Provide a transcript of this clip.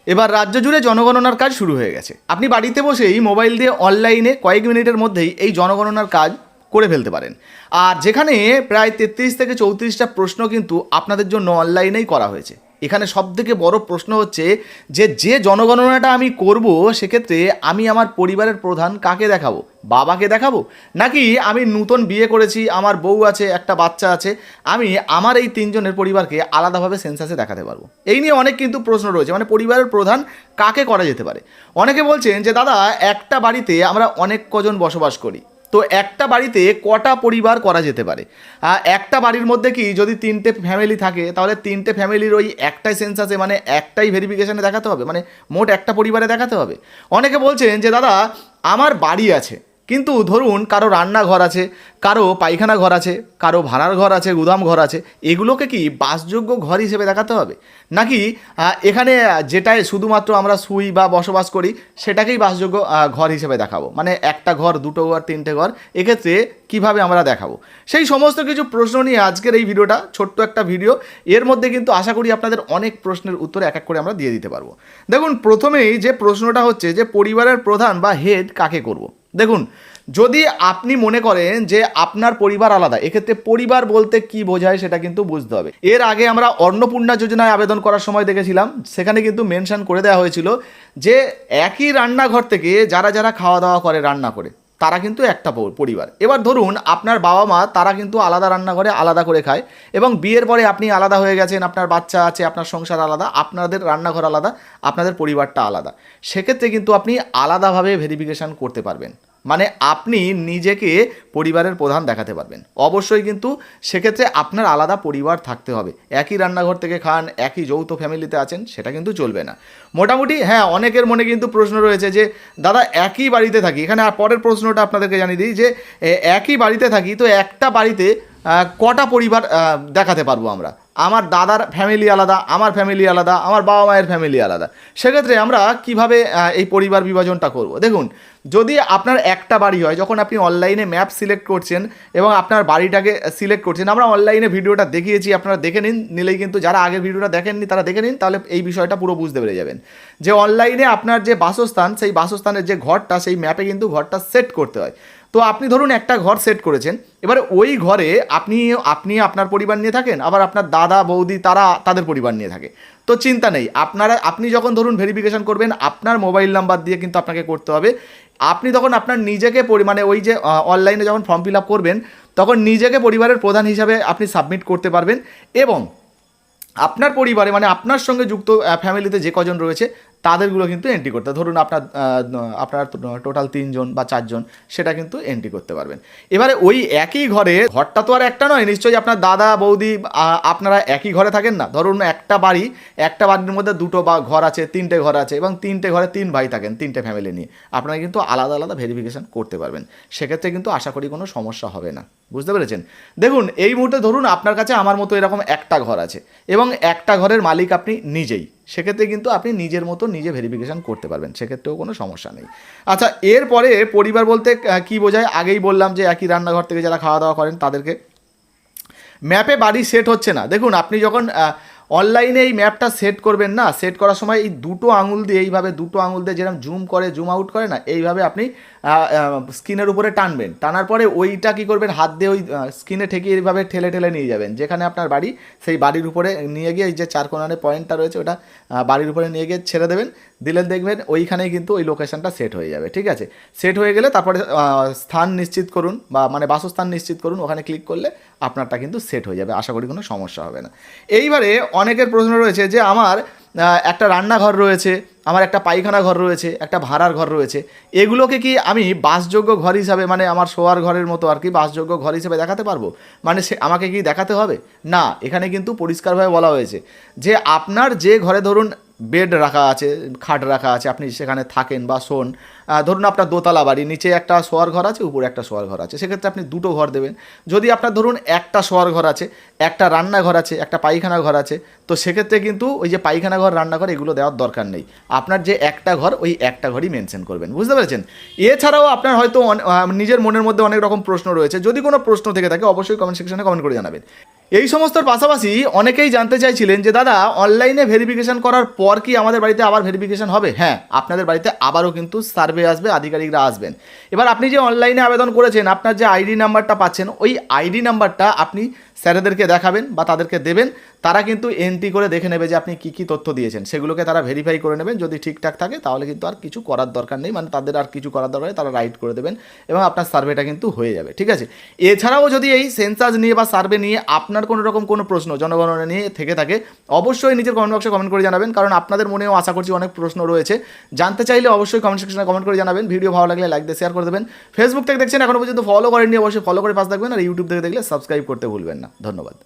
এবার রাজ্য জুড়ে জনগণনার কাজ শুরু হয়ে গেছে। আপনি বাড়িতে বসেই মোবাইল দিয়ে অনলাইনে কয়েক মিনিটের মধ্যেই এই জনগণনার কাজ করে ফেলতে পারেন। আর যেখানে প্রায় 33 থেকে 34টা প্রশ্ন কিন্তু আপনাদের জন্য অনলাইনেই করা হয়েছে। এখানে সবথেকে বড় প্রশ্ন হচ্ছে যে জনগণনাটা আমি করব, সেক্ষেত্রে আমি আমার পরিবারের প্রধান কাকে দেখাবো? বাবাকে দেখাবো, নাকি আমি নতুন বিয়ে করেছি, আমার বউ আছে, একটা বাচ্চা আছে, আমি আমার এই 3 জনের পরিবারকে আলাদাভাবে সেন্সাসে দেখাতে পারবো? এই নিয়ে অনেক কিন্তু প্রশ্ন রয়েছে, মানে পরিবারের প্রধান কাকে করা যেতে পারে। অনেকে বলছেন যে দাদা, একটা বাড়িতে আমরা অনেক কজন বসবাস করি, তো একটা বাড়িতে কটা পরিবার করা যেতে পারে? একটা বাড়ির মধ্যে কি যদি 3টে ফ্যামিলি থাকে, তাহলে 3টে ফ্যামিলির ওই একটাই সেন্সাসে, মানে একটাই ভেরিফিকেশানে দেখাতে হবে, মানে মোট একটা পরিবারে দেখাতে হবে। অনেকে বলছেন যে দাদা, আমার বাড়ি আছে, কিন্তু ধরুন কারো রান্নাঘর আছে, কারো পায়খানা ঘর আছে, কারো ভাড়ার ঘর আছে, গুদাম ঘর আছে, এগুলোকে কি বাসযোগ্য ঘর হিসেবে দেখাতে হবে, নাকি এখানে যেটায় শুধুমাত্র আমরা শুই বা বসবাস করি সেটাকেই বাসযোগ্য ঘর হিসেবে দেখাবো? মানে একটা ঘর, দুটো ঘর, 3টে ঘর, এক্ষেত্রে কিভাবে আমরা দেখাবো? সেই সমস্ত কিছু প্রশ্ন নিয়ে আজকের এই ভিডিওটা, ছোট্ট একটা ভিডিও। এর মধ্যে কিন্তু আশা করি আপনাদের অনেক প্রশ্নের উত্তর এক এক করে আমরা দিয়ে দিতে পারবো। দেখুন, প্রথমেই যে প্রশ্নটা হচ্ছে যে পরিবারের প্রধান বা হেড কাকে করব। দেখুন, যদি আপনি মনে করেন যে আপনার পরিবার আলাদা, এক্ষেত্রে পরিবার বলতে কি বোঝায় সেটা কিন্তু বুঝতে হবে। এর আগে আমরা অন্নপূর্ণা যোজনায় আবেদন করার সময় দেখেছিলাম, সেখানে কিন্তু মেনশন করে দেওয়া হয়েছিল যে একই রান্নাঘর থেকে যারা যারা খাওয়া দাওয়া করে, রান্না করে, তারা কিন্তু একটা পরিবার। এবার ধরুন আপনার বাবা মা, তারা কিন্তু আলাদা রান্নাঘরে আলাদা করে খায়, এবং বিয়ের পরে আপনি আলাদা হয়ে গেছেন, আপনার বাচ্চা আছে, আপনার সংসার আলাদা, আপনাদের রান্নাঘর আলাদা, আপনাদের পরিবারটা আলাদা। সেক্ষেত্রে কিন্তু আপনি আলাদাভাবে ভেরিফিকেশান করতে পারবেন, মানে আপনি নিজেকে পরিবারের প্রধান দেখাতে পারবেন। অবশ্যই কিন্তু সেক্ষেত্রে আপনার আলাদা পরিবার থাকতে হবে। একই রান্নাঘর থেকে খান, একই যৌথ ফ্যামিলিতে আছেন, সেটা কিন্তু চলবে না। মোটামুটি হ্যাঁ, অনেকের মনে কিন্তু প্রশ্ন রয়েছে যে দাদা, একই বাড়িতে থাকি, এখানে আর পরের প্রশ্নটা আপনাদেরকে জানিয়ে দিই যে একই বাড়িতে থাকি, তো একটা বাড়িতে কটা পরিবার দেখাতে পারবো আমরা? আমার দাদার ফ্যামিলি আলাদা, আমার ফ্যামিলি আলাদা, আমার বাবা মায়ের ফ্যামিলি আলাদা। সেক্ষেত্রে আমরা কিভাবে এই পরিবার বিভাজনটা করব? দেখুন, যদি আপনার একটা বাড়ি হয়, যখন আপনি অনলাইনে ম্যাপ সিলেক্ট করছেন এবং আপনার বাড়িটাকে সিলেক্ট করছেন, আমরা অনলাইনে ভিডিওটা দেখিয়েছি, আপনারা দেখে নিলেই কিন্তু, যারা আগের ভিডিওটা দেখেননি তারা দেখে নিন, তাহলে এই বিষয়টা পুরো বুঝতে পেরে যাবেন যে অনলাইনে আপনার যে বাসস্থান, সেই বাসস্থানের যে ঘরটা, সেই ম্যাপে কিন্তু ঘরটা সেট করতে হয়। তো আপনি ধরুন একটা ঘর সেট করেছেন, এবারে ওই ঘরে আপনি আপনার পরিবার নিয়ে থাকেন, আবার আপনার দাদা বৌদি তারা তাদের পরিবার নিয়ে থাকে। তো চিন্তা নেই, আপনি যখন ধরুন ভেরিফিকেশন করবেন, আপনার মোবাইল নাম্বার দিয়ে কিন্তু আপনাকে করতে হবে। আপনি তখন আপনার নিজেকে মানে ওই যে অনলাইনে যখন ফর্ম ফিল আপ করবেন, তখন নিজেকে পরিবারের প্রধান হিসাবে আপনি সাবমিট করতে পারবেন, এবং আপনার পরিবারে মানে আপনার সঙ্গে যুক্ত ফ্যামিলিতে যে কজন রয়েছে তাদেরগুলো কিন্তু এন্ট্রি করতে, ধরুন আপনার টোটাল 3 জন বা 4 জন, সেটা কিন্তু এন্ট্রি করতে পারবেন। এবারে ওই একই ঘরটা তো আর একটা নয়, নিশ্চয়ই আপনার দাদা বৌদি আপনারা একই ঘরে থাকেন না। ধরুন একটা বাড়ির মধ্যে 2টো ঘর আছে, 3টে ঘর আছে, এবং 3টে ঘরে 3 ভাই থাকেন, 3টে ফ্যামিলি নিয়ে, আপনারা কিন্তু আলাদা আলাদা ভেরিফিকেশান করতে পারবেন। সেক্ষেত্রে কিন্তু আশা করি কোনো সমস্যা হবে না। বুঝতে পেরেছেন? দেখুন, এই মুহূর্তে ধরুন আপনার কাছে আমার মতো এরকম একটা ঘর আছে, এবং একটা ঘরের মালিক আপনি নিজেই, সেক্ষেত্রে কিন্তু আপনি নিজের মতো নিজে ভেরিফিকেশান করতে পারবেন, সেক্ষেত্রেও কোনো সমস্যা নেই। আচ্ছা, এরপরে পরিবার বলতে কি বোঝায়? আগেই বললাম যে একই রান্নাঘর থেকে যারা খাওয়া দাওয়া করেন তাদেরকে। ম্যাপে বাড়ি সেট হচ্ছে না, দেখুন আপনি যখন অনলাইনে এই ম্যাপটা সেট করবেন না, সেট করার সময় এই দুটো আঙুল দিয়ে, এইভাবে দুটো আঙুল দিয়ে যেরকম জুম করে জুম আউট করে না, এইভাবে আপনি স্ক্রিনের উপরে টানবেন। টানার পরে ওইটা কী করবেন, হাত দিয়ে ওই স্ক্রিনে ঠেকিয়ে এইভাবে ঠেলে ঠেলে নিয়ে যাবেন যেখানে আপনার বাড়ি, সেই বাড়ির উপরে নিয়ে গিয়ে এই যে 4 কোণারে পয়েন্টটা রয়েছে, ওটা বাড়ির উপরে নিয়ে গিয়ে ছেড়ে দেবেন। দিলে দেখবেন ওইখানেই কিন্তু ওই লোকেশনটা সেট হয়ে যাবে। ঠিক আছে? সেট হয়ে গেলে তারপরে স্থান নিশ্চিত করুন, বা মানে বাসস্থান নিশ্চিত করুন, ওখানে ক্লিক করলে আপনারটা কিন্তু সেট হয়ে যাবে। আশা করি কোনো সমস্যা হবে না। এইবারে অনেকের প্রশ্ন রয়েছে যে আমার একটা রান্নাঘর রয়েছে, আমার একটা পায়খানা ঘর রয়েছে, একটা ভাড়ার ঘর রয়েছে, এগুলোকে কি আমি বাসযোগ্য ঘর হিসাবে, মানে আমার শোয়ার ঘরের মতো আর কি, বাসযোগ্য ঘর হিসেবে দেখাতে পারবো? মানে আমাকে কি দেখাতে হবে? না, এখানে কিন্তু পরিষ্কারভাবে বলা হয়েছে যে আপনার যে ঘরে ধরুন বেড রাখা আছে, খাট রাখা আছে, আপনি সেখানে থাকেন বা শোন, ধরুন আপনার দোতলা বাড়ি, নিচে একটা শোয়ার ঘর আছে, উপরে একটা শোয়ার ঘর আছে, সেক্ষেত্রে আপনি 2টো ঘর দেবেন। যদি আপনার ধরুন একটা শোয়ার ঘর আছে, একটা রান্নাঘর আছে, একটা পায়খানা ঘর আছে, তো সেক্ষেত্রে কিন্তু ওই যে পায়খানা ঘর, রান্নাঘর এগুলো দেওয়ার দরকার নেই। আপনার যে একটা ঘর, ওই একটা ঘরই মেনশন করবেন। বুঝতে পেরেছেন? এছাড়াও আপনার হয়তো নিজের মনের মধ্যে অনেক রকম প্রশ্ন রয়েছে। যদি কোনো প্রশ্ন থেকে থাকে অবশ্যই কমেন্ট সেকশনে কমেন্ট করে জানাবেন। এই সমস্তর পাশাপাশি অনেকেই জানতে চাইছিলেন যে দাদা অনলাইনে ভেরিফিকেশন করার পর কি আমাদের বাড়িতে আবার ভেরিফিকেশন হবে? হ্যাঁ, আপনাদের বাড়িতে আবারও কিন্তু সার্ভে আসবে, আধিকারিকরা আসবেন। এবার আপনি যে অনলাইনে আবেদন করেছেন, আপনার যে আইডি নাম্বারটা পাচ্ছেন, ওই আইডি নাম্বারটা আপনি স্যারেদেরকে দেখাবেন বা তাদেরকে দেবেন। তারা কিন্তু এন্ট্রি করে দেখে নেবে যে আপনি কী কী তথ্য দিয়েছেন, সেগুলোকে তারা ভেরিফাই করে নেবেন। যদি ঠিকঠাক থাকে তাহলে কিন্তু আর কিছু করার দরকার নেই, মানে তাদের আর কিছু করার দরকার নেই, তারা রাইট করে দেবেন এবং আপনার সার্ভেটা কিন্তু হয়ে যাবে। ঠিক আছে, এছাড়াও যদি এই সেন্সাস নিয়ে বা সার্ভে নিয়ে আপনার কোনো রকম কোনো প্রশ্ন জনগণনা নিয়ে থেকে থাকে, অবশ্যই নিজের কমেন্ট বক্সে কমেন্ট করে জানাবেন, কারণ আপনাদের মনেও আশা করছি অনেক প্রশ্ন রয়েছে। জানতে চাইলে অবশ্যই কমেন্ট সেকশনে কমেন্ট করে জানাবেন। ভিডিও ভালো লাগলে লাইক দিয়ে শেয়ার করে দেবেন। ফেসবুক থেকে দেখছেন এখনো পর্যন্ত ফলো করেননি, অবশ্যই ফলো করে পাশ থাকবেন। আর ইউটিউব থেকে দেখলে সাবস্ক্রাইব করতে ভুলবেন না। ধন্যবাদ।